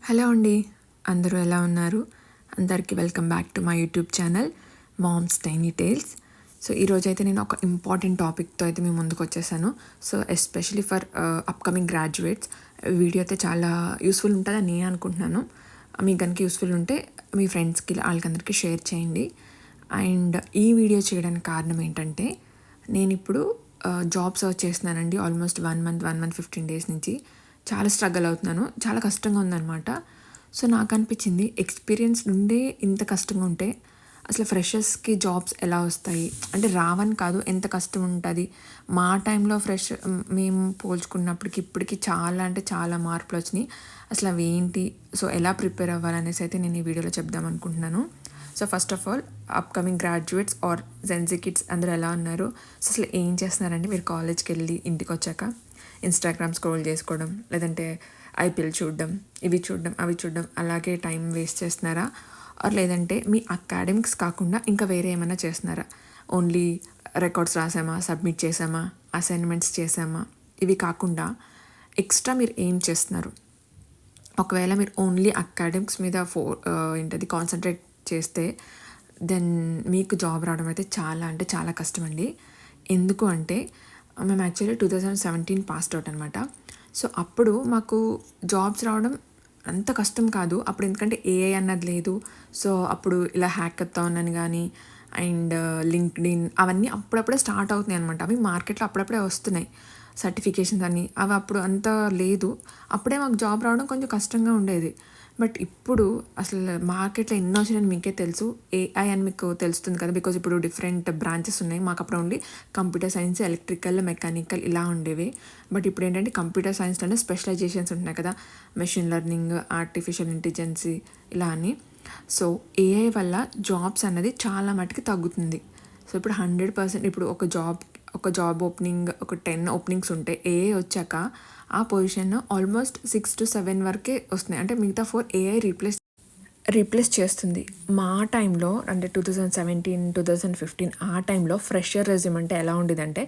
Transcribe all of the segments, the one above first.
Hello అండి, అందరూ ఎలా ఉన్నారు? అందరికీ welcome back to my YouTube channel moms tiny tales. So ఈరోజైతే నేను ఒక ఇంపార్టెంట్ టాపిక్తో అయితే మేము ముందుకు వచ్చేసాను. So especially for upcoming graduates video అయితే చాలా యూస్ఫుల్ ఉంటుందని నేను అనుకుంటున్నాను. మీకు కనుక యూస్ఫుల్ ఉంటే మీ ఫ్రెండ్స్కి వాళ్ళకందరికీ షేర్ చేయండి. అండ్ ఈ వీడియో చేయడానికి కారణం ఏంటంటే నేను ఇప్పుడు జాబ్ సర్చ్ చేస్తున్నానండి. ఆల్మోస్ట్ 1 month 15 days నుంచి చాలా స్ట్రగుల్ అవుతున్నాను. చాలా కష్టంగా ఉందన్నమాట. సో నాకు అనిపించింది, ఎక్స్పీరియన్స్ నుండే ఇంత కష్టంగా ఉంటే అసలు ఫ్రెషర్స్కి జాబ్స్ ఎలా వస్తాయి అంటే రావని కాదు, ఎంత కష్టం ఉంటుంది. మా టైంలో మేము పోల్చుకున్నప్పటికి ఇప్పటికి చాలా అంటే చాలా మార్పులు వచ్చినాయి. అసలు అవి ఏంటి, సో ఎలా ప్రిపేర్ అవ్వాలనేసి అయితే నేను ఈ వీడియోలో చెప్దాం అనుకుంటున్నాను. So first of all upcoming graduates or Gen Z kids అందరూ ఎలా ఉన్నారు? సో అసలు ఏం చేస్తున్నారండి మీరు? కాలేజ్కి వెళ్ళి ఇంటికి వచ్చాక ఇన్స్టాగ్రామ్ స్క్రోల్ చేసుకోవడం, లేదంటే ఐపీఎల్ చూడడం, ఇవి చూడడం అవి చూడడం, అలాగే టైం వేస్ట్ చేస్తున్నారా? ఆర్ లేదంటే మీ అకాడమిక్స్ కాకుండా ఇంకా వేరే ఏమైనా చేస్తున్నారా? ఓన్లీ రికార్డ్స్ రాసామా, సబ్మిట్ చేసామా, అసైన్మెంట్స్ చేసామా, ఇవి కాకుండా ఎక్స్ట్రా మీరు ఏం చేస్తున్నారు? ఒకవేళ మీరు ఓన్లీ అకాడమిక్స్ మీద ఏంటది కాన్సన్ట్రేట్ చేస్తే దెన్ మీకు జాబ్ రావడం అయితే చాలా అంటే చాలా కష్టం అండి. ఎందుకు అంటే మేము యాక్చువల్లీ 2017 పాస్డ్ అవుట్ అనమాట. సో అప్పుడు మాకు జాబ్స్ రావడం అంత కష్టం కాదు అప్పుడు, ఎందుకంటే ఏఐ అన్నది లేదు. సో అప్పుడు ఇలా హ్యాకథాన్ అని కానీ అండ్ లింక్డ్ఇన్ అవన్నీ అప్పుడప్పుడే స్టార్ట్ అవుతున్నాయి అనమాట. అవి మార్కెట్లో అప్పుడప్పుడే వస్తున్నాయి. సర్టిఫికేషన్స్ అని అవి అప్పుడు అంత లేదు. అప్పుడే మాకు జాబ్ రావడం కొంచెం కష్టంగా ఉండేది. బట్ ఇప్పుడు అసలు మార్కెట్లో ఎన్నో వచ్చినాయని మీకే తెలుసు. ఏఐ అని మీకు తెలుస్తుంది కదా, బికాజ్ ఇప్పుడు డిఫరెంట్ బ్రాంచెస్ ఉన్నాయి. మాకు అప్పుడు only computer science, electrical, mechanical ఇలా ఉండేవి. బట్ ఇప్పుడు ఏంటంటే కంప్యూటర్ సైన్స్లోనే స్పెషలైజేషన్స్ ఉంటున్నాయి కదా, మెషిన్ లెర్నింగ్, ఆర్టిఫిషియల్ ఇంటెలిజెన్సీ ఇలా అని. సో ఏఐ వల్ల జాబ్స్ అన్నది చాలా మటుకు తగ్గుతుంది. సో ఇప్పుడు 100% ఇప్పుడు ఒక జాబ్ ఓపెనింగ్, ఒక 10 ఓపెనింగ్స్ ఉంటే ఏఐ వచ్చాక ఆ పొజిషన్ ఆల్మోస్ట్ 6 to 7 వరకే వస్తున్నాయి. అంటే మిగతా 4 ఏఐ రీప్లేస్ చేస్తుంది. మా టైంలో అంటే 2017 2015 ఆ టైంలో ఫ్రెషర్ రెజ్యూమ్ అంటే ఎలా ఉండేదంటే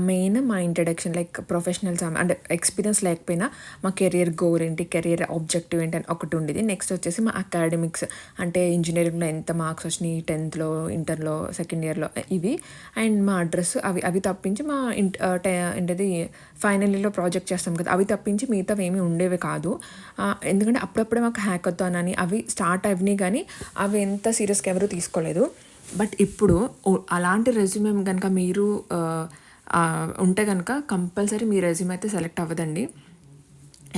మెయిన్ మా ఇంట్రడక్షన్ లైక్ ప్రొఫెషనల్స్ అంటే ఎక్స్పీరియన్స్ లేకపోయినా మా కెరియర్ గోల్ ఏంటి, కెరియర్ ఆబ్జెక్టివ్ ఏంటి అని ఒకటి ఉండేది. నెక్స్ట్ వచ్చేసి మా అకాడమిక్స్ అంటే ఇంజనీరింగ్లో ఎంత మార్క్స్ వచ్చినాయి, 10th ఇంటర్లో, సెకండ్ ఇయర్లో ఇవి, అండ్ మా అడ్రస్ అవి తప్పించి మా ఏంటది ఫైనల్ ఇయర్లో ప్రాజెక్ట్ చేస్తాం కదా, అవి తప్పించి మిగతావి ఏమీ ఉండేవి కాదు. ఎందుకంటే అప్పుడప్పుడే మాకు హ్యాకథాన్ అని అవి స్టార్ట్ అయినాయి, కానీ అవి ఎంత సీరియస్గా ఎవరు తీసుకోలేదు. బట్ ఇప్పుడు అలాంటి రెజ్యూమే కనుక మీరు ఉంటే కనుక కంపల్సరీ మీ రెజ్యూమ్ అయితే సెలెక్ట్ అవ్వదండి.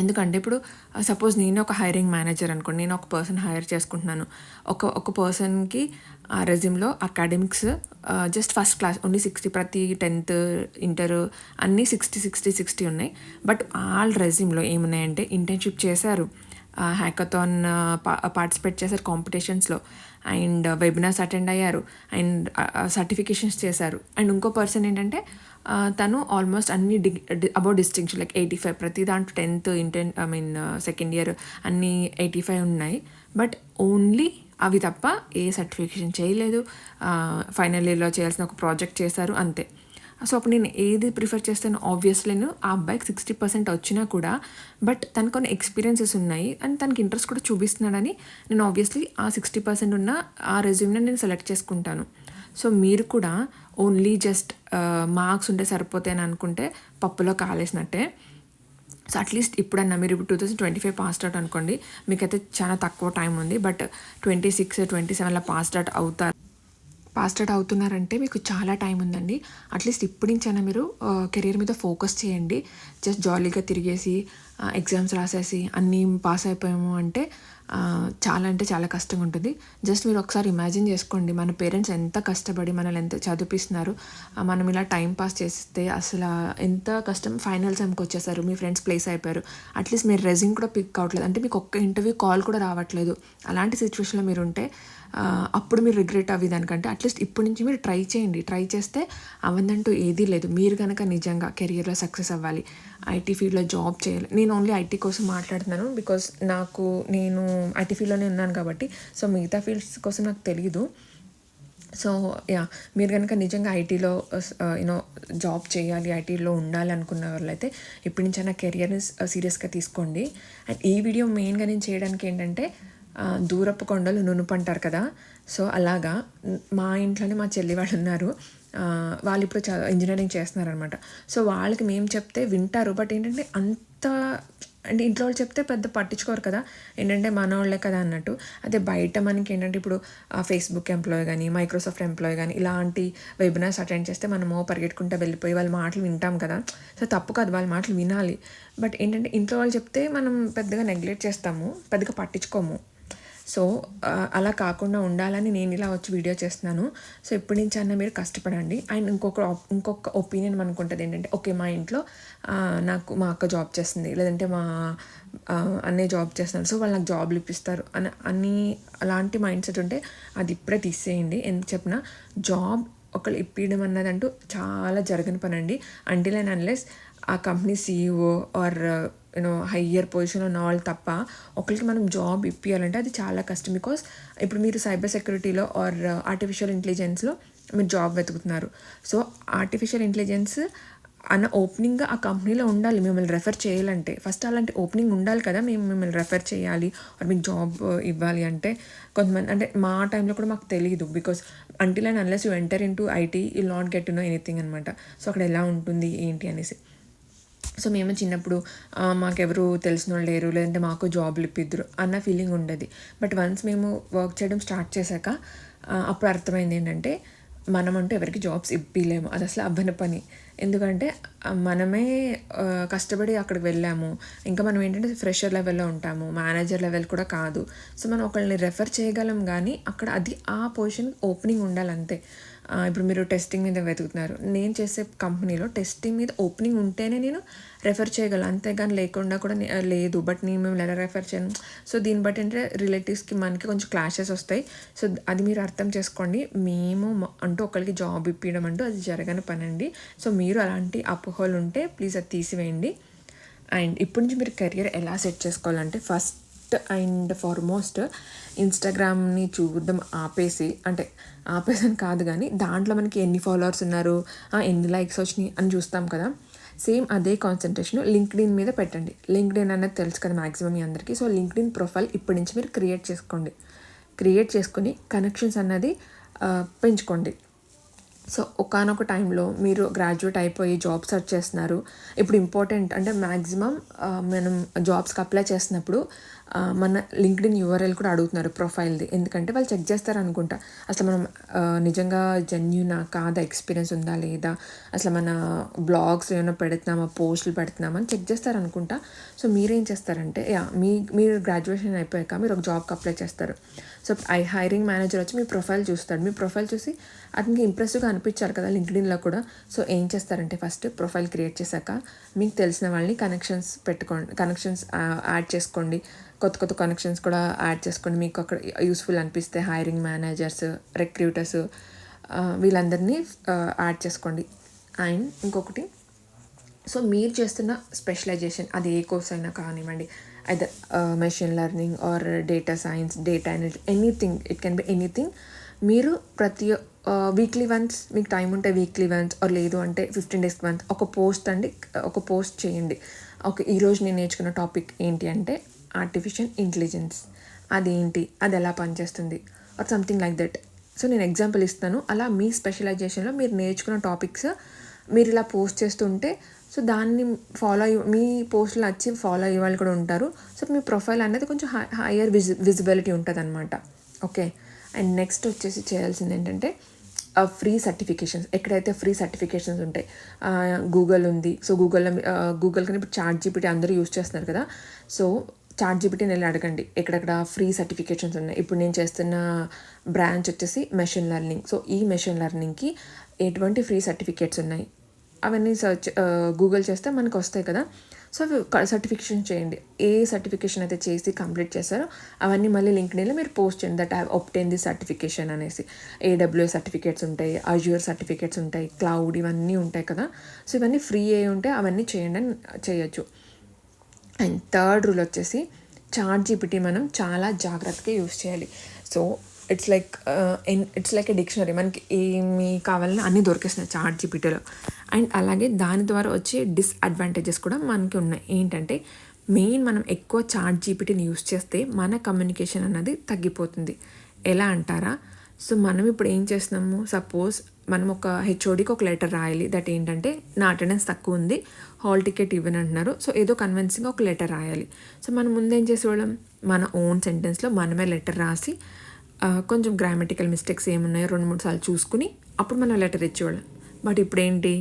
ఎందుకంటే ఇప్పుడు సపోజ్ నేను ఒక హైరింగ్ మేనేజర్ అనుకోండి, నేను ఒక పర్సన్ హైర్ చేసుకుంటున్నాను. ఒక పర్సన్కి ఆ రెజ్యూమ్లో academics just first class only 60, ప్రతి 10th ఇంటర్ అన్నీ 60 ఉన్నాయి. బట్ ఆల్ రెజ్యూమ్లో ఏమున్నాయంటే ఇంటర్న్షిప్ చేశారు, హ్యాకథాన్ పార్టిసిపేట్ చేశారు కాంపిటీషన్స్లో, అండ్ వెబినార్స్ అటెండ్ అయ్యారు, అండ్ సర్టిఫికేషన్స్ చేశారు. అండ్ ఇంకో పర్సన్ ఏంటంటే తను ఆల్మోస్ట్ అన్ని అబౌట్ డిస్టింక్షన్ లైక్ 85, ప్రతి దాంట్లో 10th సెకండ్ ఇయర్ అన్నీ 85 ఉన్నాయి. బట్ ఓన్లీ అవి తప్ప ఏ సర్టిఫికేషన్ చేయలేదు. ఫైనల్ ఇయర్లో చేయాల్సిన ఒక ప్రాజెక్ట్ చేశారు, అంతే. సో అప్పుడు నేను ఏది ప్రిఫర్ చేస్తాను? ఆబ్వియస్లీ నేను ఆ అబ్బాయికి 60% వచ్చినా కూడా బట్ తనకు కొన్ని ఎక్స్పీరియన్సెస్ ఉన్నాయి అండ్ తనకి ఇంట్రెస్ట్ కూడా చూపిస్తున్నాడని నేను ఆబ్వియస్లీ ఆ 60% ఉన్న ఆ రెజ్యూమ్ని నేను సెలెక్ట్ చేసుకుంటాను. సో మీరు కూడా ఓన్లీ జస్ట్ మార్క్స్ ఉంటే సరిపోతాయని అనుకుంటే పప్పులో కాలేసినట్టే. సో అట్లీస్ట్ ఇప్పుడన్నా మీరు ఇప్పుడు 2025 పాస్డ్ అవుట్ అనుకోండి, మీకైతే చాలా తక్కువ టైం ఉంది. బట్ 26 27లో పాస్డ్ అవుట్ అవుతున్నారంటే మీకు చాలా టైం ఉందండి. అట్లీస్ట్ ఇప్పటి నుంచైనా మీరు కెరీర్ మీద ఫోకస్ చేయండి. జస్ట్ జాలీగా తిరిగేసి ఎగ్జామ్స్ రాసేసి అన్నీ పాస్ అయిపోయాము అంటే చాలా అంటే చాలా కష్టంగా ఉంటుంది. జస్ట్ మీరు ఒకసారి ఇమాజిన్ చేసుకోండి, మన పేరెంట్స్ ఎంత కష్టపడి మనల్ని ఎంత చదివిస్తున్నారు, మనం ఇలా టైం పాస్ చేస్తే అసలు ఎంత కష్టం. ఫైనల్ సెమ్కి వచ్చేసారు, మీ ఫ్రెండ్స్ ప్లేస్ అయిపోయారు, అట్లీస్ట్ మీరు రెజ్యూమ్ కూడా పిక్ అవ్వట్లేదు అంటే మీకు ఒక్క ఇంటర్వ్యూ కాల్ కూడా రావట్లేదు. అలాంటి సిచ్యువేషన్లో మీరు ఉంటే అప్పుడు మీరు రిగ్రెట్ అవ్వే దానికంటే అట్లీస్ట్ ఇప్పటి నుంచి మీరు ట్రై చేయండి. ట్రై చేస్తే అవ్వదంటూ ఏదీ లేదు. మీరు కనుక నిజంగా కెరియర్లో సక్సెస్ అవ్వాలి, ఐటీ ఫీల్డ్లో జాబ్ చేయాలి. నేను ఓన్లీ ఐటీ కోసం మాట్లాడుతున్నాను బికాస్ నేను ఐటీ ఫీల్డ్లోనే ఉన్నాను కాబట్టి. సో మిగతా ఫీల్డ్స్ కోసం నాకు తెలియదు. సో మీరు కనుక నిజంగా ఐటీలో జాబ్ చేయాలి, ఐటీలో ఉండాలి అనుకున్న వాళ్ళైతే ఇప్పటి నుంచి నా కెరియర్ని సీరియస్గా తీసుకోండి. అండ్ ఈ వీడియో మెయిన్గా నేను చేయడానికి ఏంటంటే దూరపు కొండలు నునుపు అంటారు కదా, సో అలాగా మా ఇంట్లోనే మా చెల్లి వాళ్ళు ఉన్నారు. వాళ్ళు ఇప్పుడు ఇంజనీరింగ్ చేస్తున్నారనమాట. సో వాళ్ళకి మేము చెప్తే వింటారు, బట్ ఏంటంటే అంత అంటే ఇంట్లో వాళ్ళు చెప్తే పెద్ద పట్టించుకోరు కదా, ఏంటంటే మన వాళ్ళే కదా అన్నట్టు. అదే బయట మనకి ఏంటంటే ఇప్పుడు ఫేస్బుక్ ఎంప్లాయ్ కానీ, మైక్రోసాఫ్ట్ ఎంప్లాయ్ కానీ ఇలాంటి వెబినార్స్ అటెండ్ చేస్తే మనము పరిగెట్టుకుంటూ వెళ్ళిపోయి వాళ్ళ మాటలు వింటాం కదా. సో తప్పు కాదు, వాళ్ళ మాటలు వినాలి. బట్ ఏంటంటే ఇంట్లో వాళ్ళు చెప్తే మనం పెద్దగా నెగ్లెక్ట్ చేస్తాము, పెద్దగా పట్టించుకోము. సో అలా కాకుండా ఉండాలని నేను ఇలా వచ్చి వీడియో చేస్తున్నాను. సో ఇప్పటి నుంచి అన్న మీరు కష్టపడండి. అండ్ ఇంకొక ఒపీనియన్ మనకు ఉంటుంది ఏంటంటే, ఓకే మా ఇంట్లో నాకు మా అక్క జాబ్ చేస్తుంది, లేదంటే మా అన్నయ్య జాబ్ చేస్తున్నారు, సో వాళ్ళు నాకు జాబ్లు ఇప్పిస్తారు అని అలాంటి మైండ్ సెట్ ఉంటే అది ఇప్పుడే తీసేయండి. ఎందుకు చెప్పినా జాబ్ ఒకళ్ళు ఇప్పించడం అన్నదంటూ చాలా జరగని పని అండి. అంటిల్ అండ్ అన్లెస్ ఆ కంపెనీ CEO ఆర్ హయ్యర్ పొజిషన్లో ఉన్న వాళ్ళు తప్ప ఒకరికి మనం జాబ్ ఇప్పించాలంటే అది చాలా కష్టం. బికాస్ ఇప్పుడు మీరు సైబర్ సెక్యూరిటీలో ఆర్ ఆర్టిఫిషియల్ ఇంటెలిజెన్స్లో మీరు జాబ్ వెతుకుతున్నారు. సో ఆర్టిఫిషియల్ ఇంటెలిజెన్స్ అన్న ఓపెనింగ్గా ఆ కంపెనీలో ఉండాలి. మిమ్మల్ని రెఫర్ చేయాలంటే ఫస్ట్ అలాంటి ఓపెనింగ్ ఉండాలి కదా, మేము మిమ్మల్ని రెఫర్ చేయాలి ఆర్ మీకు జాబ్ ఇవ్వాలి అంటే. కొంతమంది అంటే మా టైంలో కూడా మాకు తెలియదు, because until and unless you enter in to IT you not get to know anything అనమాట. సో అక్కడ ఎలా ఉంటుంది ఏంటి అనేసి. సో మేము చిన్నప్పుడు మాకెవరు తెలిసిన వాళ్ళు లేరు, లేదంటే మాకు జాబ్లు ఇప్పిద్దరు అన్న ఫీలింగ్ ఉండేది. బట్ వన్స్ మేము వర్క్ చేయడం స్టార్ట్ చేశాక అప్పుడు అర్థమైంది ఏంటంటే మనమంటూ ఎవరికి జాబ్స్ ఇప్పిలేము, అది అసలు అవ్వని పని. ఎందుకంటే మనమే కష్టపడి అక్కడికి వెళ్ళాము, ఇంకా మనం ఏంటంటే ఫ్రెషర్ లెవెల్లో ఉంటాము, మేనేజర్ లెవెల్ కూడా కాదు. సో మనం ఒకళ్ళని రెఫర్ చేయగలం, కానీ అక్కడ అది ఆ పొజిషన్ ఓపెనింగ్ ఉండాలంతే. ఇప్పుడు మీరు టెస్టింగ్ మీద వెతుకుతున్నారు, నేను చేసే కంపెనీలో టెస్టింగ్ మీద ఓపెనింగ్ ఉంటేనే నేను రెఫర్ చేయగలను, అంతేగాని లేకుండా కూడా లేదు. బట్ నేను మేము ఎలా రెఫర్ చేయను. సో దీన్ని బట్టి అంటే రిలేటివ్స్కి మనకి కొంచెం క్లాషెస్ వస్తాయి. సో అది మీరు అర్థం చేసుకోండి. మేము అంటూ ఒకరికి జాబ్ ఇప్పించడం అంటూ అది జరగని పని అండి. సో మీరు అలాంటి అపోహలు ఉంటే ప్లీజ్ అది తీసివేయండి. అండ్ ఇప్పటి నుంచి మీరు కెరియర్ ఎలా సెట్ చేసుకోవాలంటే ఫస్ట్ అండ్ ఫార్మోస్ట్ ఇన్స్టాగ్రామ్ని చూడడం ఆపేసి అని కాదు కానీ దాంట్లో మనకి ఎన్ని ఫాలోవర్స్ ఉన్నారు, ఎన్ని లైక్స్ వచ్చినాయి అని చూస్తాం కదా. సేమ్ అదే కాన్సన్ట్రేషన్ లింక్డ్ఇన్ మీద పెట్టండి. లింక్డ్ఇన్ అనేది తెలుసు కదా మ్యాక్సిమం మీ అందరికీ. సో లింక్డ్ఇన్ ప్రొఫైల్ ఇప్పటి నుంచి మీరు క్రియేట్ చేసుకొని కనెక్షన్స్ అన్నది పెంచుకోండి. సో ఒకానొక టైంలో మీరు గ్రాడ్యుయేట్ అయిపోయి జాబ్ సెర్చ్ చేస్తున్నారు. ఇప్పుడు ఇంపార్టెంట్ అంటే మ్యాక్సిమం మనం జాబ్స్కి అప్లై చేసినప్పుడు మన లింక్డ్ఇన్ URL కూడా అడుగుతున్నారు ప్రొఫైల్ది. ఎందుకంటే వాళ్ళు చెక్ చేస్తారు అనుకుంటా, అసలు మనం నిజంగా జెన్యూనా కాదా, ఎక్స్పీరియన్స్ ఉందా లేదా, అసలు మన బ్లాగ్స్ ఏమైనా పెడుతున్నామా, పోస్టులు పెడుతున్నామా అని చెక్ చేస్తారు అనుకుంటా. సో మీరేం చేస్తారంటే మీరు గ్రాడ్యుయేషన్ అయిపోయాక మీరు ఒక జాబ్కి అప్లై చేస్తారు. సో హైరింగ్ మేనేజర్ వచ్చి మీ ప్రొఫైల్ చూస్తాడు. మీ ప్రొఫైల్ చూసి అతనికి ఇంప్రెసివ్గా అనిపించారు కదా లింక్డ్ఇన్లో కూడా. సో ఏం చేస్తారంటే ఫస్ట్ ప్రొఫైల్ క్రియేట్ చేశాక మీకు తెలిసిన వాళ్ళని కనెక్షన్స్ యాడ్ చేసుకోండి. కొత్త కనెక్షన్స్ కూడా యాడ్ చేసుకోండి. మీకు అక్కడ యూస్ఫుల్ అనిపిస్తే హైరింగ్ మేనేజర్స్, రిక్రూటర్స్ వీళ్ళందరినీ యాడ్ చేసుకోండి. అండ్ ఇంకొకటి, సో మీరు చేస్తున్న స్పెషలైజేషన్ అది ఏ కోర్స్ అయినా కానివ్వండి, అయితే machine learning or data science, data analytics, anything, it can be anything. మీరు ప్రతి వీక్లీ వన్స్ మీకు టైం ఉంటే వీక్లీ వన్స్ ఆర్ లేదు అంటే 15 days వన్స్ ఒక పోస్ట్ చేయండి. ఓకే ఈరోజు నేను నేర్చుకున్న టాపిక్ ఏంటి అంటే ఆర్టిఫిషియల్ ఇంటెలిజెన్స్, అదేంటి, అది ఎలా పనిచేస్తుంది or something like that. So నేను ఎగ్జాంపుల్ ఇస్తాను. అలా మీ స్పెషలైజేషన్లో మీరు నేర్చుకున్న టాపిక్స్ మీరు ఇలా పోస్ట్ చేస్తుంటే సో దాన్ని మీ పోస్టులు నచ్చి ఫాలో అయ్యే వాళ్ళు కూడా ఉంటారు. సో మీ ప్రొఫైల్ అనేది కొంచెం హయ్యర్ విజిబిలిటీ ఉంటుంది అనమాట. ఓకే. అండ్ నెక్స్ట్ వచ్చేసి చేయాల్సింది ఏంటంటే ఫ్రీ సర్టిఫికేషన్స్. ఎక్కడైతే ఫ్రీ సర్టిఫికేషన్స్ ఉంటాయి, గూగుల్ ఉంది. సో గూగుల్ కానీ ఇప్పుడు ChatGPT అందరూ యూజ్ చేస్తున్నారు కదా. సో ChatGPTని వెళ్ళి అడగండి ఎక్కడెక్కడ ఫ్రీ సర్టిఫికేషన్స్ ఉన్నాయి. ఇప్పుడు నేను చేస్తున్న బ్రాంచ్ వచ్చేసి మెషిన్ లెర్నింగ్. సో ఈ మెషిన్ లెర్నింగ్కి ఎటువంటి ఫ్రీ సర్టిఫికేట్స్ ఉన్నాయి అవన్నీ గూగుల్ చేస్తే మనకు వస్తాయి కదా. సో అవి సర్టిఫికేషన్ చేయండి. ఏ సర్టిఫికేషన్ అయితే చేసి కంప్లీట్ చేస్తారో అవన్నీ మళ్ళీ లింక్డ్ఇన్లో మీరు పోస్ట్ చేయండి, దట్ ఐ ఒబ్టైన్ ది సర్టిఫికేషన్ అనేసి. AWS సర్టిఫికేట్స్ ఉంటాయి, అజ్యూర్ సర్టిఫికేట్స్ ఉంటాయి, క్లౌడ్ ఇవన్నీ ఉంటాయి కదా. సో ఇవన్నీ ఫ్రీ అయి ఉంటే అవన్నీ చేయండి అని చేయొచ్చు. అండ్ థర్డ్ రూల్ వచ్చేసి ChatGPT మనం చాలా జాగ్రత్తగా యూస్ చేయాలి. So it's like a dictionary. మనకి ఏమి కావాలన్నా అన్నీ దొరికేస్తున్నాయి చాట్ జీపీటీలో. అండ్ అలాగే దాని ద్వారా వచ్చే డిస్అడ్వాంటేజెస్ కూడా మనకి ఉన్నాయి. ఏంటంటే మెయిన్ మనం ఎక్కువ చాట్ జీపీటీని యూస్ చేస్తే మన కమ్యూనికేషన్ అన్నది తగ్గిపోతుంది. ఎలా అంటారా? సో మనం ఇప్పుడు ఏం చేస్తున్నాము, సపోజ్ మనం ఒక హెచ్ఓడికి ఒక లెటర్ రాయాలి. దట్ ఏంటంటే నా అటెండెన్స్ తక్కువ ఉంది, హాల్ టికెట్ ఇవ్వని అంటున్నారు. సో ఏదో కన్విన్సింగ్గా ఒక లెటర్ రాయాలి. సో మనం ముందేం చేసేవాళ్ళం, మన ఓన్ సెంటెన్స్లో మనమే లెటర్ రాసి కొంచెం గ్రామటికల్ మిస్టేక్స్ ఏమున్నాయో 2-3 సార్లు చూసుకుని అప్పుడు మనం లెటర్ ఇచ్చేవాళ్ళం. బట్ ఇప్పుడు ఏంటి,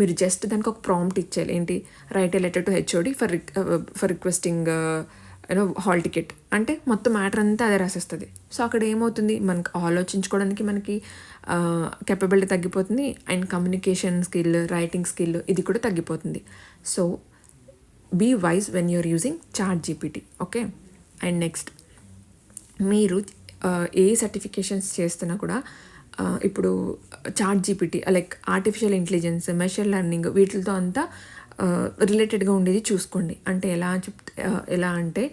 మీరు జస్ట్ దానికి ఒక ప్రాంప్ట్ ఇచ్చేయాలి. ఏంటి, right A letter to HOD for requesting hall ticket అంటే మొత్తం మ్యాటర్ అంతా అదే రాసేస్తుంది. సో అక్కడ ఏమవుతుంది, మనకి ఆలోచించుకోవడానికి మనకి కెపబిలిటీ తగ్గిపోతుంది. And communication skill, writing skill ఇది కూడా తగ్గిపోతుంది. So be wise when you're using ChatGPT. Okay. And next, మీరు ఏ సర్టిఫికేషన్స్ చేస్తున్నా కూడా ఇప్పుడు ChatGPT like artificial intelligence, machine learning వీటితో అంతా రిలేటెడ్గా ఉండేది చూసుకోండి. అంటే ఎలా అంటే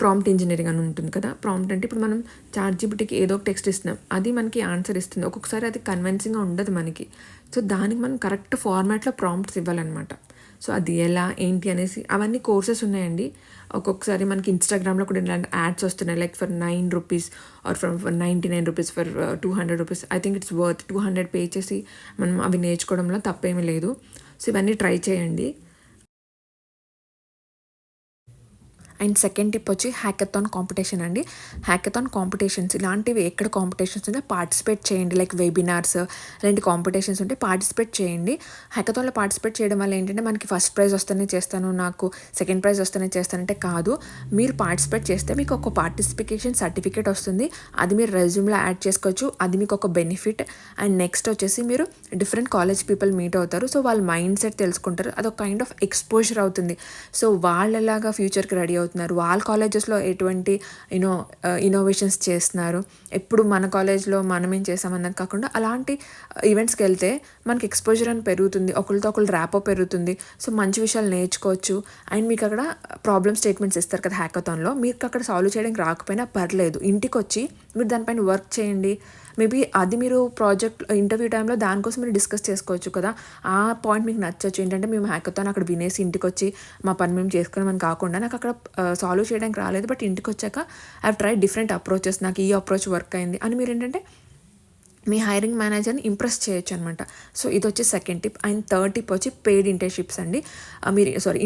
ప్రాంప్ట్ ఇంజనీరింగ్ అని ఉంటుంది కదా. ప్రాంప్ట్ అంటే ఇప్పుడు మనం చాట్ జీపీటీకి ఏదో ఒక టెక్స్ట్ ఇస్తున్నాం, అది మనకి ఆన్సర్ ఇస్తుంది. ఒక్కొక్కసారి అది కన్విన్సింగ్గా ఉండదు మనకి. సో దానికి మనం కరెక్ట్ ఫార్మాట్లో ప్రాంప్ట్స్ ఇవ్వాలన్నమాట. సో అది ఎలా ఏంటి అనేసి అవన్నీ కోర్సెస్ ఉన్నాయండి. ఒక్కొక్కసారి మనకి ఇన్స్టాగ్రామ్లో కూడా ఇలాంటి యాడ్స్ వస్తున్నాయి, like for 9 rupees or for 99 rupees for 200 rupees. I think it's worth 200 pay చేసి మనం అవి నేర్చుకోవడంలో తప్పేమీ లేదు. సో ఇవన్నీ ట్రై చేయండి. అండ్ సెకండ్ టిప్ వచ్చి హ్యాకథాన్ కాంపిటీషన్ అండి. హ్యాకథాన్ కాంపిటీషన్స్ ఇలాంటివి ఎక్కడ కాంపిటీషన్స్ ఉంటే పార్టిసిపేట్ చేయండి. లైక్ వెబినార్స్ ఇలాంటి కాంపిటీషన్స్ ఉంటే పార్టిసిపేట్ చేయండి. హ్యాకథాన్లో పార్టిసిపేట్ చేయడం వల్ల ఏంటంటే మనకి ఫస్ట్ ప్రైజ్ వస్తేనే చేస్తాను, నాకు సెకండ్ ప్రైజ్ వస్తేనే చేస్తానంటే కాదు. మీరు పార్టిసిపేట్ చేస్తే మీకు ఒక పార్టిసిపేషన్ సర్టిఫికేట్ వస్తుంది. అది మీరు రెజ్యూమ్లో యాడ్ చేసుకోవచ్చు. అది మీకు ఒక బెనిఫిట్. అండ్ నెక్స్ట్ వచ్చేసి మీరు డిఫరెంట్ కాలేజ్ పీపుల్ మీట్ అవుతారు. సో వాళ్ళ మైండ్ సెట్ తెలుసుకుంటారు. అదొక కైండ్ ఆఫ్ ఎక్స్పోజర్ అవుతుంది. సో వాళ్ళలాగా ఫ్యూచర్కి రెడీ అవుతున్నారు, వాళ్ళ కాలేజెస్లో ఎటువంటి ఇన్నోవేషన్స్ చేస్తున్నారు, ఎప్పుడు మన కాలేజ్లో మనం ఏం చేసామన్నది కాకుండా అలాంటి ఈవెంట్స్కి వెళ్తే మనకి ఎక్స్పోజర్ అని పెరుగుతుంది, ఒకరితో ఒకరు ర్యాపో పెరుగుతుంది. సో మంచి విషయాలు నేర్చుకోవచ్చు. అండ్ మీకు అక్కడ ప్రాబ్లమ్ స్టేట్మెంట్స్ ఇస్తారు కదా హ్యాకథాన్లో, మీకు అక్కడ సాల్వ్ చేయడానికి రాకపోయినా పర్లేదు, ఇంటికి వచ్చి మీరు దానిపైన వర్క్ చేయండి. మేబీ అది మీరు ప్రాజెక్ట్ ఇంటర్వ్యూ టైంలో దానికోసం మీరు డిస్కస్ చేసుకోవచ్చు కదా. ఆ పాయింట్ మీకు నచ్చచ్చు. ఏంటంటే మేము హ్యాకథాన్ అక్కడ వినేసి ఇంటికి వచ్చి మా పని మేము చేసుకున్నామని కాకుండా నాకు అక్కడ సాల్వ్ చేయడానికి రాలేదు, బట్ ఇంటికి వచ్చాక I have try different approaches, నాకు ఈ అప్రోచ్ వర్క్ అయింది అని మీరు ఏంటంటే మీ హైరింగ్ మేనేజర్ని ఇంప్రెస్ చేయొచ్చు అనమాట. సో ఇది వచ్చి second tip. And third tip వచ్చి పెయిడ్ ఇంటర్న్షిప్స్ అండి.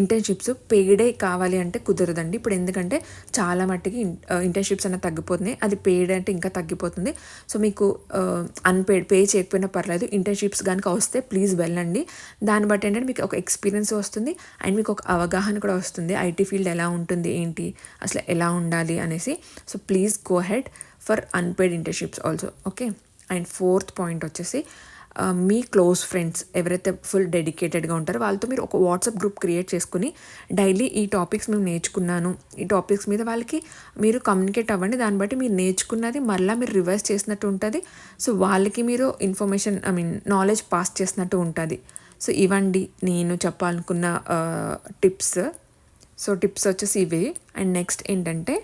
ఇంటర్న్షిప్స్ పెయిడే కావాలి అంటే కుదరదండి ఇప్పుడు. ఎందుకంటే చాలా మట్టికి ఇంటర్న్షిప్స్ అనేది తగ్గిపోతున్నాయి, అది పెయిడ్ అంటే ఇంకా తగ్గిపోతుంది. సో మీకు అన్పెయిడ్ పే చేయకపోయినా పర్లేదు, ఇంటర్న్షిప్స్ కనుక వస్తే ప్లీజ్ వెళ్ళండి. దాన్ని బట్టి ఏంటంటే మీకు ఒక ఎక్స్పీరియన్స్ వస్తుంది అండ్ మీకు ఒక అవగాహన కూడా వస్తుంది, ఐటీ ఫీల్డ్ ఎలా ఉంటుంది ఏంటి అసలు ఎలా ఉండాలి అనేసి. So please go head for unpaid internships also. Okay. And fourth point వచ్చేసి మీ క్లోజ్ ఫ్రెండ్స్ ఎవరైతే ఫుల్ డెడికేటెడ్గా ఉంటారో వాళ్ళతో మీరు ఒక వాట్సాప్ గ్రూప్ క్రియేట్ చేసుకుని డైలీ ఈ టాపిక్స్ మేము నేర్చుకున్నాను, ఈ టాపిక్స్ మీద వాళ్ళకి మీరు కమ్యూనికేట్ అవ్వండి. దాన్ని బట్టి మీరు నేర్చుకున్నది మళ్ళీ మీరు రివైజ్ చేసినట్టు ఉంటుంది. సో వాళ్ళకి మీరు ఇన్ఫర్మేషన్ నాలెడ్జ్ పాస్ చేసినట్టు ఉంటుంది. సో ఇవండి నేను చెప్పాలనుకున్న టిప్స్. సో టిప్స్ వచ్చేసి ఇవే. అండ్ నెక్స్ట్ ఏంటంటే,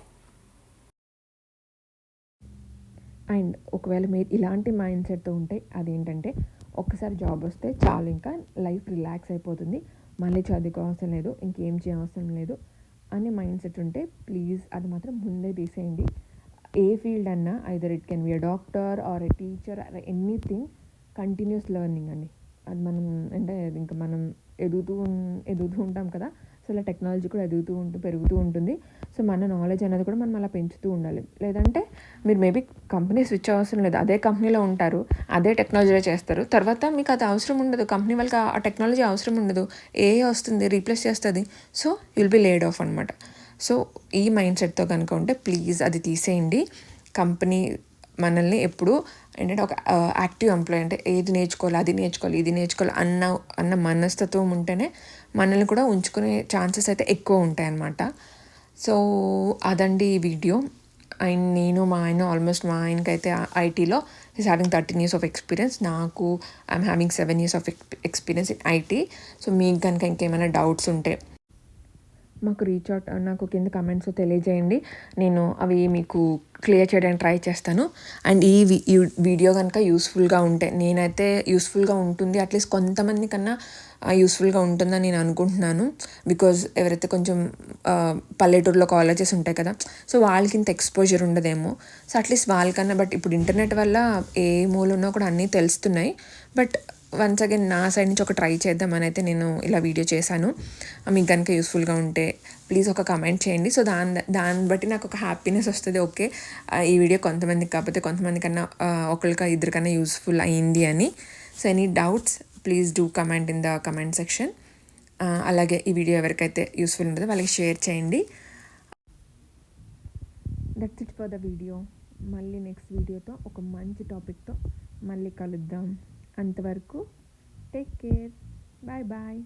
అండ్ ఒకవేళ మీరు ఇలాంటి మైండ్ సెట్తో ఉంటే అదేంటంటే ఒక్కసారి జాబ్ వస్తే చాలు, ఇంకా లైఫ్ రిలాక్స్ అయిపోతుంది, మళ్ళీ చదువుకోవాల్సిన లేదు, ఇంకేం చేయవసరం లేదు అనే మైండ్ సెట్ ఉంటే ప్లీజ్ అది మాత్రం ముందే తీసేయండి. ఏ ఫీల్డ్ అన్నా either it can be a doctor or a teacher or anything, continuous learning అండి. అది మనం అంటే ఇంకా మనం ఎదుగుతూ ఉంటాం కదా. సో ఇలా టెక్నాలజీ కూడా పెరుగుతూ ఉంటుంది. సో మన నాలెడ్జ్ అనేది కూడా మనం అలా పెంచుతూ ఉండాలి. లేదంటే మీరు మేబీ కంపెనీ స్విచ్ అవసరం లేదు, అదే కంపెనీలో ఉంటారు, అదే టెక్నాలజీలో చేస్తారు, తర్వాత మీకు అది అవసరం ఉండదు, కంపెనీ వాళ్ళకి ఆ టెక్నాలజీ అవసరం ఉండదు, వస్తుంది రీప్లేస్ చేస్తుంది. So you'll be laid of అనమాట. సో ఈ మైండ్ సెట్తో కనుక ఉంటే ప్లీజ్ అది తీసేయండి. కంపెనీ మనల్ని ఎప్పుడు ఏంటంటే ఒక యాక్టివ్ ఎంప్లాయీ అంటే ఏది నేర్చుకోవాలి, అది నేర్చుకోవాలి, ఇది నేర్చుకోవాలి అన్న మనస్తత్వం ఉంటేనే మనల్ని కూడా ఉంచుకునే ఛాన్సెస్ అయితే ఎక్కువ ఉంటాయి అన్నమాట. సో అదండి ఈ వీడియో. అండ్ నేను మా ఆయనకైతే ఐటీలో is having 13 years of experience, నాకు I'm having 7 years of experience in IT. So మీకు కనుక ఇంకేమైనా డౌట్స్ ఉంటే మాకు రీచ్ అవుట్ నాకు కింద కమెంట్స్లో తెలియజేయండి. నేను అవి మీకు క్లియర్ చేయడానికి ట్రై చేస్తాను. అండ్ ఈ వీడియో కనుక యూస్ఫుల్గా ఉంటే, నేనైతే యూస్ఫుల్గా ఉంటుంది, అట్లీస్ట్ కొంతమంది కన్నా యూస్ఫుల్గా ఉంటుందని నేను అనుకుంటున్నాను. బికాజ్ ఎవరైతే కొంచెం పల్లెటూరులో కాలేజెస్ ఉంటాయి కదా, సో వాళ్ళకి ఇంత ఎక్స్పోజర్ ఉండదేమో. సో అట్లీస్ట్ వాళ్ళకన్నా, బట్ ఇప్పుడు ఇంటర్నెట్ వల్ల ఏ మూల ఉన్నా కూడా అన్నీ తెలుస్తున్నాయి. బట్ వన్స్ అగైన్ నా సైడ్ నుంచి ఒక ట్రై చేద్దామని అయితే నేను ఇలా వీడియో చేశాను. మీకు కనుక యూస్ఫుల్గా ఉంటే ప్లీజ్ ఒక కమెంట్ చేయండి. సో దాన్ని బట్టి నాకు ఒక హ్యాపీనెస్ వస్తుంది. ఓకే, ఈ వీడియో కొంతమందికి కాకపోతే కొంతమంది కన్నా ఒకరికన్నా ఇద్దరికన్నా యూస్ఫుల్ అయ్యింది అని. So any doubts please do comment in the comment section. అలాగే ఈ వీడియో ఎవరికైతే యూస్ఫుల్ ఉంటుందో వాళ్ళకి షేర్ చేయండి. That's it for the video. మళ్ళీ నెక్స్ట్ వీడియోతో ఒక మంచి టాపిక్తో మళ్ళీ కలుద్దాం. అంతవరకు టేక్ కేర్. Bye bye.